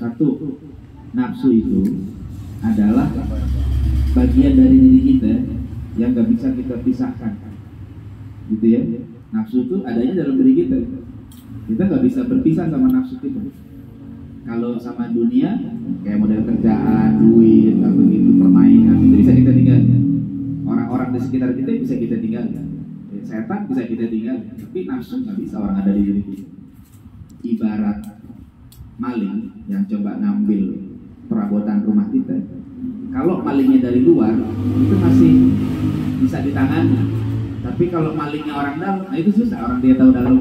Satu, nafsu itu adalah bagian dari diri kita yang nggak bisa kita pisahkan, gitu ya. Nafsu itu adanya dalam diri kita. Kita nggak bisa berpisah sama nafsu kita. Kalau sama dunia, kayak model kerjaan, duit, atau gitu, permainan, itu bisa kita tinggal. Orang-orang di sekitar kita bisa kita tinggal. Setan bisa kita tinggal, tapi nafsu nggak bisa orang ada di diri kita. Ibarat maling yang coba ngambil perabotan rumah kita. Kalau malingnya dari luar, itu masih bisa ditangani. Tapi kalau malingnya orang dalam, nah itu susah, orang dia tahu dalam.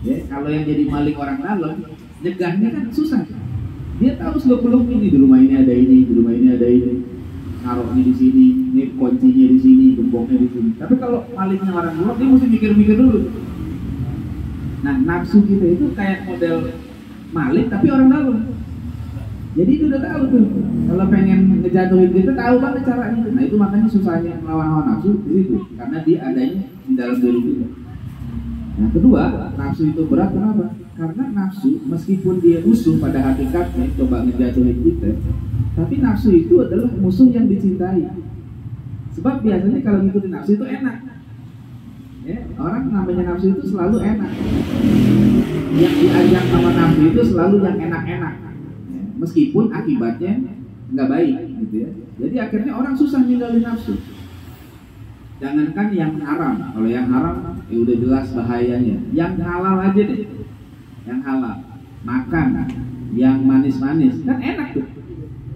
Ya, kalau yang jadi maling orang dalam, nyegahnya kan susah. Dia tahu seluk-beluk ini, di rumah ini ada ini, di rumah ini ada ini, naruhnya di sini, ini kuncinya di sini, gemboknya di sini. Tapi kalau malingnya orang luar, dia mesti mikir-mikir dulu. Nah, nafsu kita itu kayak model maling tapi orang dalam. Jadi itu udah tahu tuh. Kalau pengen ngejatuhin kita, tahu banget caranya. Nah, itu makanya susahnya melawan nafsu di situ, karena dia adanya di dalam diri kita. Nah, kedua, nafsu itu berat kenapa? Karena nafsu meskipun dia musuh pada hakikatnya, coba ngejatuhin kita, tapi nafsu itu adalah musuh yang dicintai. Sebab biasanya kalau ngikutin nafsu itu enak. Ya, orang namanya nafsu itu selalu enak. Yang diajak sama nafsu itu selalu yang enak-enak. Ya, meskipun akibatnya nggak baik, gitu ya. Jadi akhirnya orang susah ninggalin nafsu. Jangankan yang haram, kalau yang haram ya udah jelas bahayanya. Yang halal aja deh, yang halal, makan yang manis-manis kan enak tuh,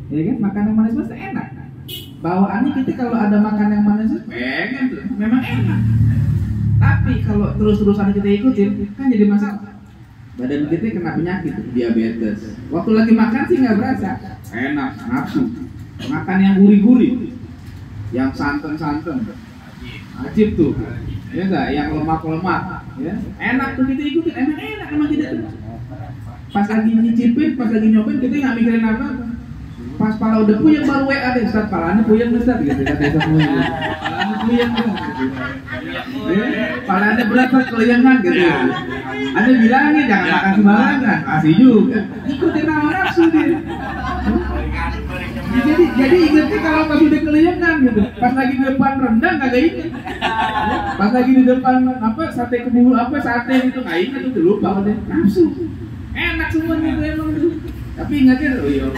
ya kan? Makan yang manis-manis enak. Bawaannya kita kalau ada makan yang manis pengen tuh, memang enak. Tapi kalau terus-terusan kita ikutin kan jadi masalah. Badan kita kena penyakit, diabetes. Waktu lagi makan sih nggak berasa, enak, nafsu. Makan yang gurih-gurih, yang santan-santan, ajib tuh, ya enggak, yang lemak-lemak, ya enak tuh kita ikutin, enak-enak emang kita tuh. Pas lagi nyicipin, pas lagi nyobain kita nggak mikirin apa. Pas pala udah puyeng baru WA deh, Ustaz, palanya puyeng Ustaz, gitu kata Ustaz puyeng. Palanya puyeng dong, gitu. Palanya berat Ustaz, keliangan gitu. Ada bilangnya jangan makan sembarangan, kasih juga. Ikutin hawa nafsu dia. Jadi ingetnya kalau pas udah keliangan gitu, pas lagi di depan rendang kagak inget. Pas lagi di depan apa sate kebul apa sate itu nggak inget, itu lupa deh. Nafsu. Enak semua gitu emang tuh. Tapi ingatnya, oh iya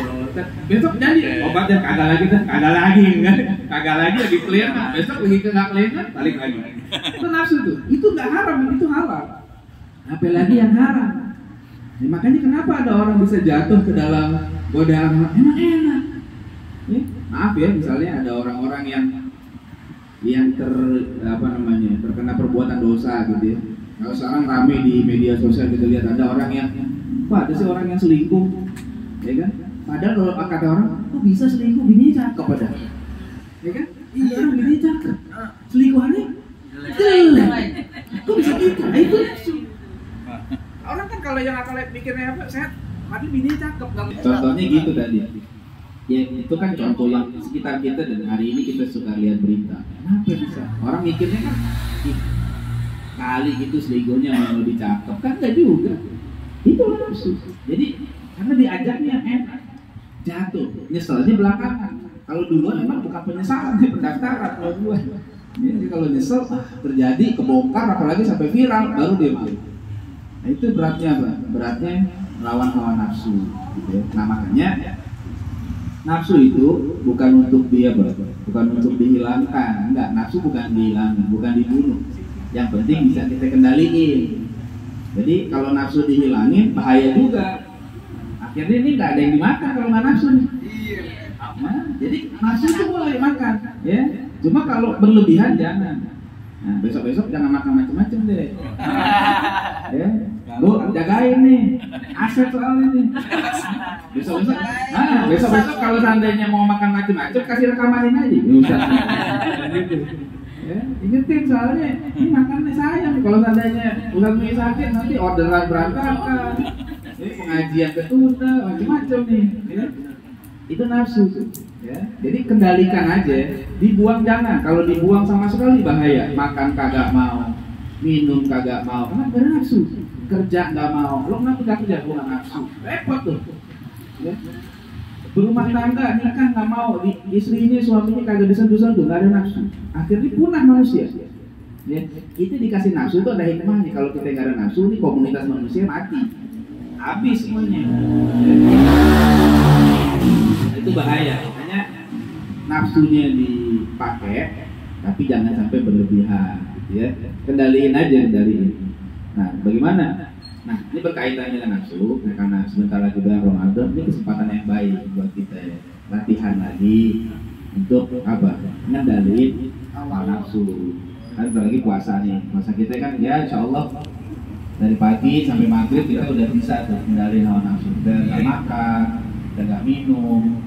besok jadi obatnya kagak lagi kan, kagak lagi lagi keliangan, besok lagi kagak keliangan, balik lagi. Itu nafsu tuh, itu nggak haram, itu halal. Apalagi yang haram. Ya, makanya kenapa ada orang bisa jatuh ke dalam godaan enak-enak. Ya, maaf ya, misalnya ada orang-orang yang terkena perbuatan dosa gitu ya. Kalau sekarang rame di media sosial kita lihat ada orang yang, wah ada sih orang yang selingkuh, ya kan? Padahal kalau kata orang, kok bisa selingkuh, bininya cakep pada, ya kan? Iya, orang bininya cakep, selingkuhannya jelek, kok bisa gitu? Nah itu orang kan kalau yang akal mikirnya apa, sehat, tapi bininya cakep. Contohnya gitu tadi. Ya itu kan contoh yang sekitar kita dan hari ini kita suka lihat berita. Kenapa bisa? Orang mikirnya kan kali gitu selingkuhnya mau lebih cakep, kan enggak juga. Itu nafsu. Jadi karena diajaknya enak, jatuh, nyeselnya belakangan. Kalau duluan memang bukan penyesalan, pendaftaran kalau duluan. Jadi kalau nyesel terjadi kebongkar, apalagi sampai viral, baru dia malu. Nah itu beratnya apa? Beratnya melawan hawa nafsu. Gitu. Nah makanya nafsu itu bukan untuk dia, bukan untuk dihilangkan. Enggak, nafsu bukan dihilangkan, bukan dibunuh. Yang penting bisa kita kendaliin. Jadi kalau nafsu dihilangin bahaya juga. Akhirnya ini nggak ada yang dimakan kalau nggak nafsu. Nah, jadi nafsu itu boleh makan, ya. Cuma kalau berlebihan jangan. Nah besok-besok jangan makan macam-macam deh. Ya, Bu jagain nih, aset soalnya nih. Besok-besok kalau seandainya mau makan macam-macam kasih rekamanin aja. Usah. Ya, ingetin soalnya ini makannya sayang. Kalau seandainya udah sakit nanti orderan berantakan, pengajian ketunda, macam-macam nih. Ya. Itu nafsu tuh. Ya. Jadi kendalikan aja, dibuang jangan. Kalau dibuang sama sekali bahaya. Makan kagak mau, minum kagak mau, karena ada nafsu. kerja nggak mau, lo kenapa nggak kerja? Gue nggak nafsu, repot tuh. Ya. Berumah tangga nikah nggak mau, istrinya suaminya kagak disentuh-sentuh, nggak ada nafsu, akhirnya punah manusia. Ya, itu dikasih nafsu itu ada hikmahnya. Kalau kita nggak ada nafsu, ini komunitas manusia mati, habis semuanya. Itu bahaya. Makanya nafsunya dipakai, tapi jangan sampai berlebihan, gitu ya. Kendaliin aja, kendaliin. Nah, bagaimana? Nah, ini berkaitan dengan nafsu. Nah, karena sebentar lagi bulan Ramadan, ini kesempatan yang baik buat kita ya. Latihan lagi untuk apa? Ngendaliin hawa nafsu. Kan lagi puasa nih, puasa kita kan ya insya Allah dari pagi sampai maghrib kita udah bisa tuh kendaliin hawa nafsu. Kita nggak makan, kita nggak minum,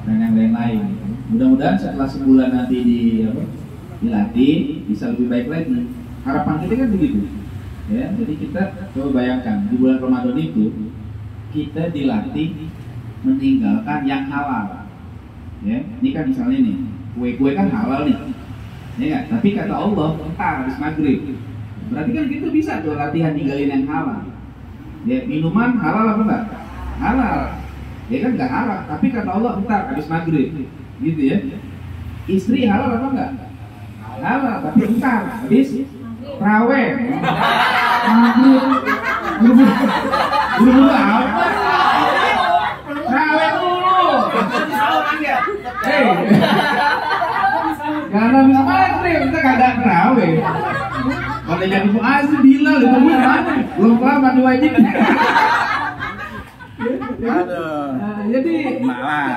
dan yang lain-lain. Mudah-mudahan setelah sebulan nanti dilatih bisa lebih baik lagi. Harapan kita kan begitu. Ya, jadi kita coba bayangkan di bulan Ramadan itu kita dilatih meninggalkan yang halal. Ya, ini kan misalnya nih kue-kue kan halal nih. Ya kan? Tapi kata Allah, entar habis maghrib. Berarti kan kita bisa tuh latihan ninggalin yang halal. Ya, minuman halal apa enggak? Halal. Ya kan enggak halal, tapi kata Allah entar habis maghrib. Gitu ya. Istri halal apa enggak? Halal, tapi entar habis raweh. Maghrib. Buru-buru apa? Raweh dulu. Karena bisa maghrib, kita kagak terawih. Kalau jadi muazzin bila lu tunggu mana? Belum kelar mandi wajib. Jadi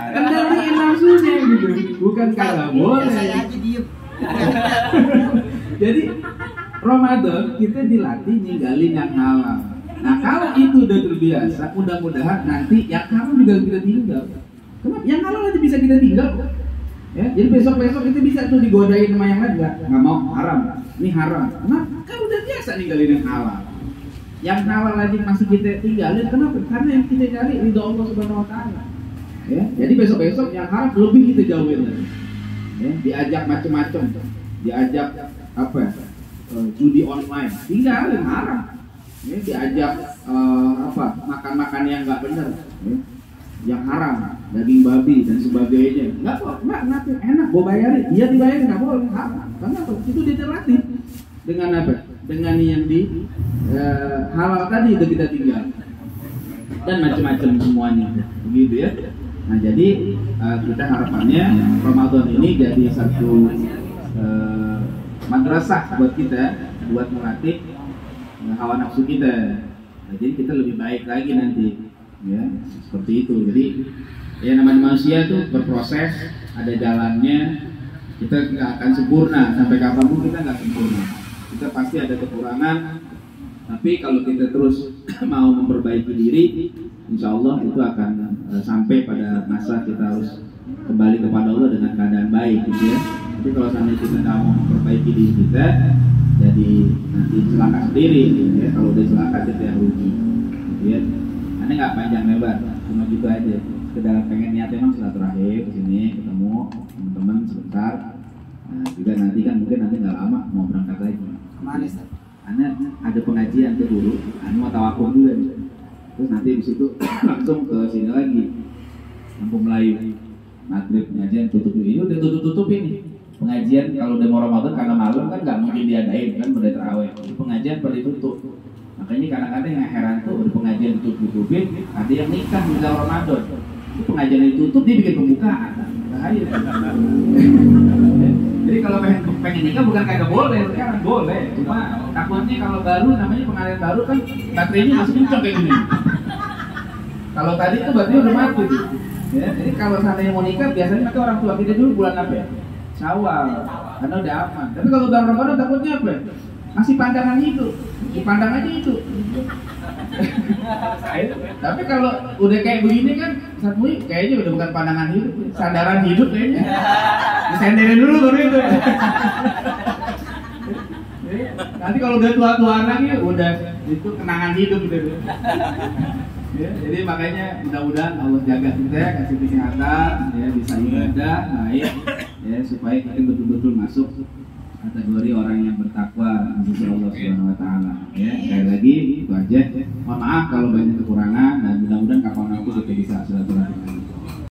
kendaliin nafsunya gitu, bukan kagak boleh. Jadi Ramadan kita dilatih ninggalin yang halal. Nah kalau itu udah terbiasa, mudah-mudahan nanti yang halal juga kita tinggal. Kenapa? Yang halal aja bisa kita tinggal. Ya, jadi besok-besok kita bisa tuh digodain sama yang lain, nggak mau, haram, ini haram. Nah, kan udah biasa ninggalin yang halal. Yang halal aja masih kita tinggalin, kenapa? Karena yang kita cari ridho Allah Subhanahu Wa Taala. Ya, jadi besok-besok yang haram lebih kita jauhin lagi. Ya, diajak macam-macam, diajak apa? Judi online, tinggalin haram. Ya, diajak makan-makan yang nggak benar. Ya. Yang haram, daging babi dan sebagainya, nggak enak, gue bayarin, iya dibayarin, nggak boleh, haram. Kenapa? Itu dilatih dengan apa? Dengan yang di halal tadi itu kita tinggal dan macam-macam semuanya, begitu ya. Nah jadi kita harapannya Ramadan ini jadi satu madrasah buat kita, buat melatih hawa nafsu kita. Nah, jadi kita lebih baik lagi nanti. Ya, seperti itu. Jadi ya namanya manusia tuh berproses, ada jalannya. Kita nggak akan sempurna sampai kapanpun, kita nggak sempurna. Kita pasti ada kekurangan. Tapi kalau kita terus mau memperbaiki diri, insya Allah itu akan sampai pada masa kita harus kembali kepada Allah dengan keadaan baik, gitu ya. Tapi kalau sampai kita nggak mau memperbaiki diri kita, jadi nanti celaka sendiri, gitu ya. Kalau udah celaka kita yang rugi, gitu ya. Ini nggak panjang lebar, cuma gitu aja. Sekedar pengen niat emang silaturahim kesini, ketemu teman-teman sebentar. Nah, juga nanti kan mungkin nanti nggak lama mau berangkat lagi. Kemana Ustaz? Karena ada pengajian ke dulu, mau tawakuf juga. Terus nanti di situ langsung ke sini lagi, Kampung Melayu. Maghrib pengajian tutup ini, udah tutup ini. Pengajian kalau udah mau Ramadan karena malam kan nggak mungkin diadain kan, udah terawih. Pengajian pada ditutup. Makanya kadang-kadang yang heran tuh udah pengajian ditutup-tutupin, ada yang nikah di dalam Ramadan. Itu pengajian ditutup, dia bikin pembukaan. Bahaya. Jadi kalau pengen nikah bukan kagak boleh, sekarang boleh. Cuma takutnya kalau baru, namanya pengajian baru kan baterainya masih kencang kayak gini. Kalau tadi tuh baterainya udah mati. Ya, jadi kalau seandainya mau nikah, biasanya mereka orang tua kita dulu bulan apa ya? Syawal, karena udah aman. Tapi kalau bulan Ramadan takutnya apa? Masih pandangan hidup, dipandang aja itu. Tapi kalau udah kayak begini kan, Satmui kayaknya udah bukan pandangan hidup, sandaran hidup kayaknya. Disenderin dulu baru itu. Nanti kalau udah tua-tuaan lagi, udah itu kenangan hidup gitu. Ya, jadi makanya mudah-mudahan Allah jaga kita, kasih kesehatan, ya bisa ibadah baik, ya supaya kita betul-betul masuk kategori orang yang bertakwa di sisi Allah Subhanahu wa taala. Ya, sekali lagi itu aja. Mohon maaf kalau banyak kekurangan dan mudah-mudahan kapan waktu